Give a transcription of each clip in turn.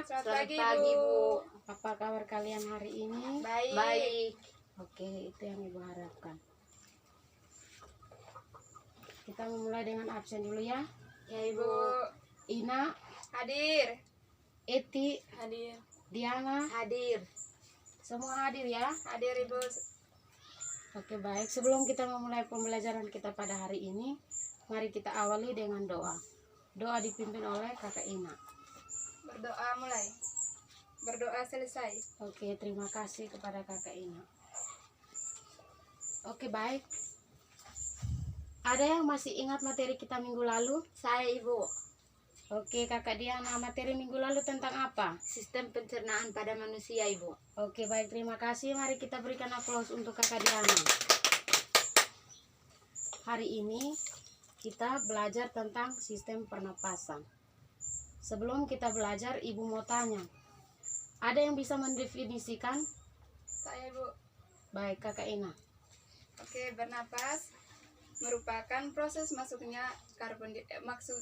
Selamat pagi, Bu. Apa kabar kalian hari ini? Baik. Oke, itu yang Ibu harapkan. Kita memulai dengan absen dulu ya. Ya, Ibu. Ina, Hadir. Eti, Hadir. Diana, Hadir. semua hadir ya. Hadir, Ibu. Oke, baik. Sebelum kita memulai pembelajaran kita pada hari ini, mari kita awali dengan doa. Doa dipimpin oleh Kakak Ina. Berdoa mulai. Berdoa selesai. Oke, terima kasih kepada Kakak Ina. Oke, baik. Ada yang masih ingat materi kita minggu lalu? Saya, Ibu. Oke, Kakak Diana, materi minggu lalu tentang apa? Sistem pencernaan pada manusia, Ibu. Oke, baik, terima kasih. Mari kita berikan aplaus untuk Kakak Diana. Hari ini kita belajar tentang sistem pernapasan. Sebelum kita belajar, Ibu mau tanya, ada yang bisa mendefinisikan? Saya, Ibu. Baik, Kakak Ina. Oke, bernapas merupakan proses masuknya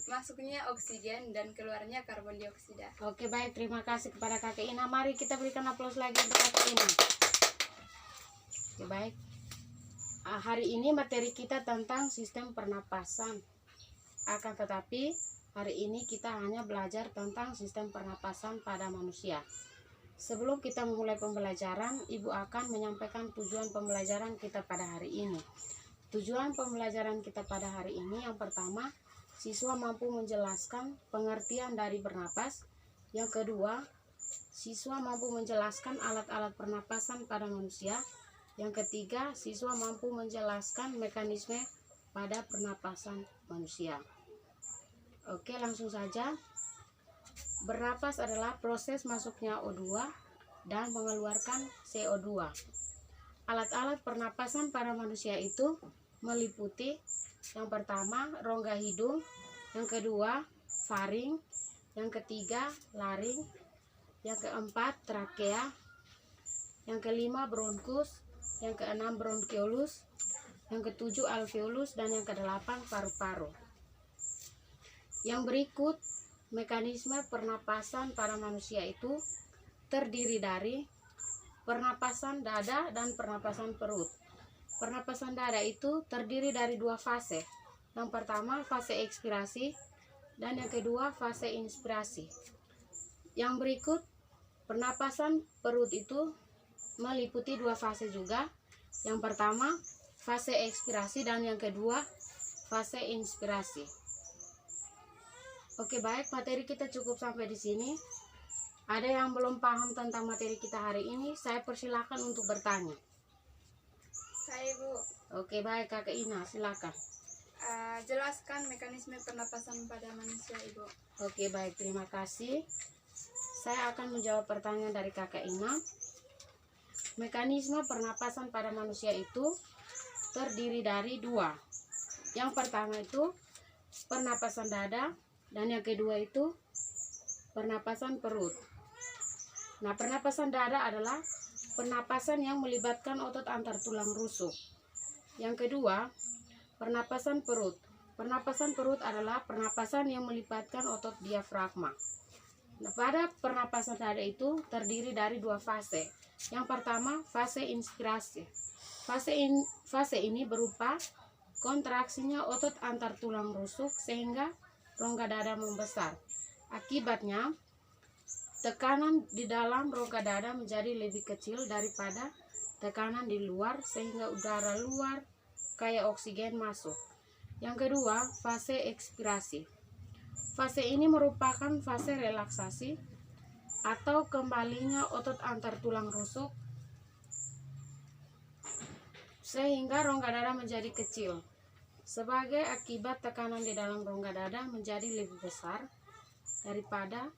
masuknya oksigen dan keluarnya karbon dioksida. Oke, baik, terima kasih kepada Kakak Ina. Mari kita berikan aplaus lagi untuk Kakak Ina. Oke, baik. Hari ini materi kita tentang sistem pernapasan. Akan tetapi hari ini kita hanya belajar tentang sistem pernapasan pada manusia. Sebelum kita memulai pembelajaran, Ibu akan menyampaikan tujuan pembelajaran kita pada hari ini. Tujuan pembelajaran kita pada hari ini yang pertama, siswa mampu menjelaskan pengertian dari bernapas. Yang kedua, siswa mampu menjelaskan alat-alat pernapasan pada manusia. Yang ketiga, siswa mampu menjelaskan mekanisme pada pernapasan manusia. Oke, langsung saja. Bernapas adalah proses masuknya O2 dan mengeluarkan CO2. Alat-alat pernapasan pada manusia itu meliputi yang pertama rongga hidung, yang kedua faring, yang ketiga laring, yang keempat trakea, yang kelima bronkus, yang keenam bronkiolus, yang ketujuh alveolus, dan yang kedelapan paru-paru. Yang berikut mekanisme pernapasan pada manusia itu terdiri dari pernapasan dada dan pernapasan perut. Pernapasan dada itu terdiri dari dua fase. Yang pertama fase ekspirasi dan yang kedua fase inspirasi. Yang berikut pernapasan perut itu meliputi dua fase juga. Yang pertama fase ekspirasi dan yang kedua fase inspirasi. Oke, baik, materi kita cukup sampai di sini. Ada yang belum paham tentang materi kita hari ini, saya persilakan untuk bertanya. Saya, Ibu. Oke, baik, Kakak Ina, silakan. Jelaskan mekanisme pernapasan pada manusia, Ibu. Oke, baik, terima kasih. Saya akan menjawab pertanyaan dari Kakak Ina. Mekanisme pernapasan pada manusia itu terdiri dari dua. Yang pertama itu pernapasan dada dan yang kedua itu pernapasan perut. Nah, pernapasan dada adalah pernapasan yang melibatkan otot antar tulang rusuk. Yang kedua, pernapasan perut. Pernapasan perut adalah pernapasan yang melibatkan otot diafragma. Nah, pada pernapasan dada itu terdiri dari dua fase. Yang pertama, fase inspirasi. Fase ini berupa kontraksinya otot antar tulang rusuk sehingga rongga dada membesar. Akibatnya, tekanan di dalam rongga dada menjadi lebih kecil daripada tekanan di luar sehingga udara luar kayak oksigen masuk. Yang kedua, fase ekspirasi. Fase ini merupakan fase relaksasi atau kembalinya otot antar tulang rusuk sehingga rongga dada menjadi kecil. Sebagai akibat tekanan di dalam rongga dada menjadi lebih besar daripada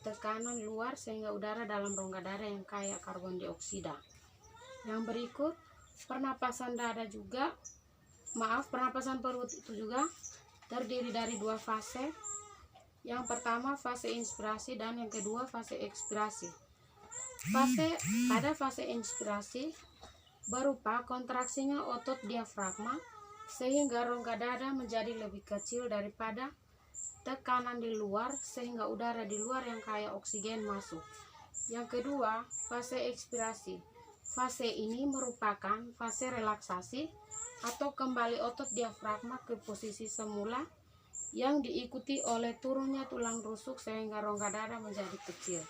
tekanan luar sehingga udara dalam rongga dada yang kaya karbon dioksida. Yang berikut pernapasan perut itu juga terdiri dari dua fase. Yang pertama fase inspirasi dan yang kedua fase ekspirasi. Pada fase inspirasi berupa kontraksinya otot diafragma sehingga rongga dada menjadi lebih kecil daripada tekanan di luar sehingga udara di luar yang kaya oksigen masuk. Yang kedua, fase ekspirasi. Fase ini merupakan fase relaksasi atau kembali otot diafragma ke posisi semula yang diikuti oleh turunnya tulang rusuk sehingga rongga dada menjadi kecil.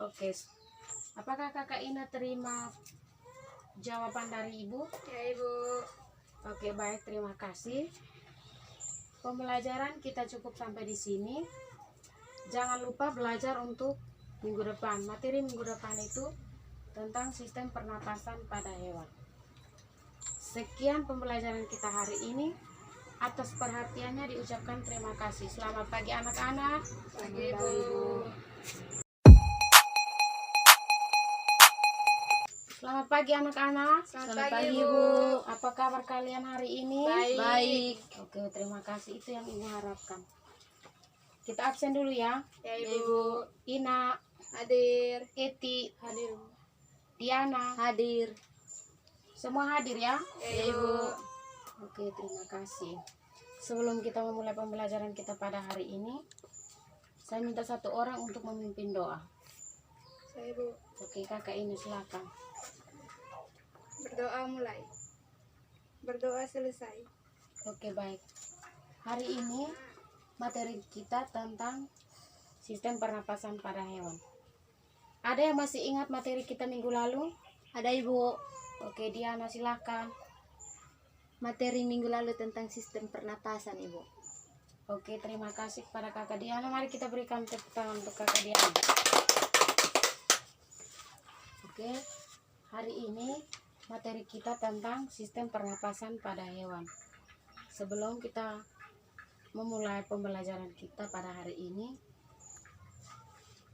Oke, apakah Kakak Ina terima jawaban dari Ibu? Ya Ibu. Oke, baik, terima kasih. Pembelajaran kita cukup sampai di sini. Jangan lupa belajar untuk minggu depan. Materi minggu depan itu tentang sistem pernapasan pada hewan. Sekian pembelajaran kita hari ini. Atas perhatiannya diucapkan terima kasih. Selamat pagi anak-anak. Pagi Ibu. Selamat pagi anak-anak. Selamat pagi, Ibu. Apa kabar kalian hari ini? Baik. Oke, terima kasih. Itu yang Ibu harapkan. Kita absen dulu ya. Ya Ibu. Ina, Hadir. Eti, Hadir. Diana, Hadir. semua hadir ya. Ya Ibu. Oke, terima kasih. Sebelum kita memulai pembelajaran kita pada hari ini, saya minta satu orang untuk memimpin doa. Saya Ibu. Oke, Kakak ini silakan. Berdoa mulai. Berdoa selesai. Oke, baik. Hari ini materi kita tentang sistem pernapasan pada hewan. Ada yang masih ingat materi kita minggu lalu? Ada Ibu. Oke, Diana silakan. Materi minggu lalu tentang sistem pernapasan Ibu. Oke, terima kasih kepada Kakak Diana. Mari kita berikan tepuk tangan untuk Kakak Diana. Oke, hari ini materi kita tentang sistem pernapasan pada hewan. Sebelum kita memulai pembelajaran kita pada hari ini,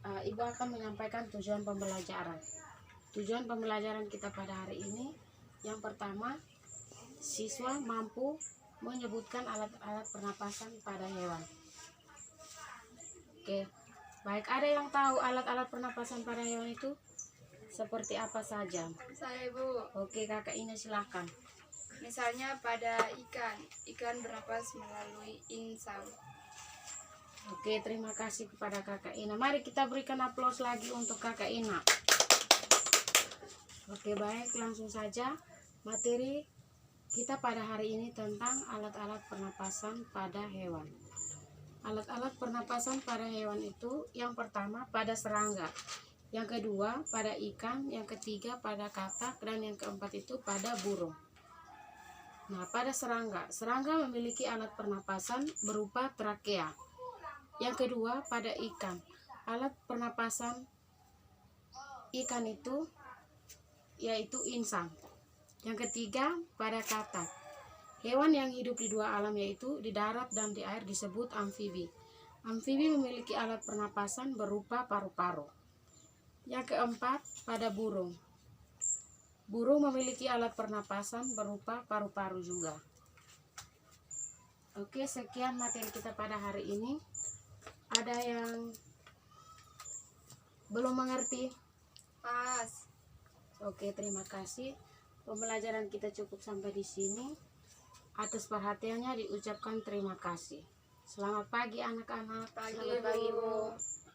Ibu akan menyampaikan tujuan pembelajaran. Tujuan pembelajaran kita pada hari ini, yang pertama, siswa mampu menyebutkan alat-alat pernapasan pada hewan. Oke, baik. Ada yang tahu alat-alat pernapasan pada hewan itu seperti apa saja? Saya Ibu. Oke, Kakak Ina silakan. Misalnya pada ikan bernapas melalui insang. Oke, terima kasih kepada Kakak Ina. Mari kita berikan aplaus lagi untuk Kakak Ina. Oke, baik, langsung saja materi kita pada hari ini tentang alat-alat pernapasan pada hewan. Alat-alat pernapasan pada hewan itu yang pertama pada serangga, yang kedua pada ikan, yang ketiga pada katak, dan yang keempat itu pada burung. Nah, pada serangga memiliki alat pernapasan berupa trakea. Yang kedua pada ikan, alat pernapasan ikan itu yaitu insang. Yang ketiga pada katak. Hewan yang hidup di dua alam yaitu di darat dan di air disebut amfibi. Amfibi memiliki alat pernapasan berupa paru-paru. Yang keempat pada burung. Burung memiliki alat pernapasan berupa paru-paru juga. Oke, sekian materi kita pada hari ini. Ada yang belum mengerti? Pas. Oke, terima kasih. Pembelajaran kita cukup sampai di sini. Atas perhatiannya diucapkan terima kasih. Selamat pagi anak-anak. Pagi Selamat pagi, Ibu. Bu.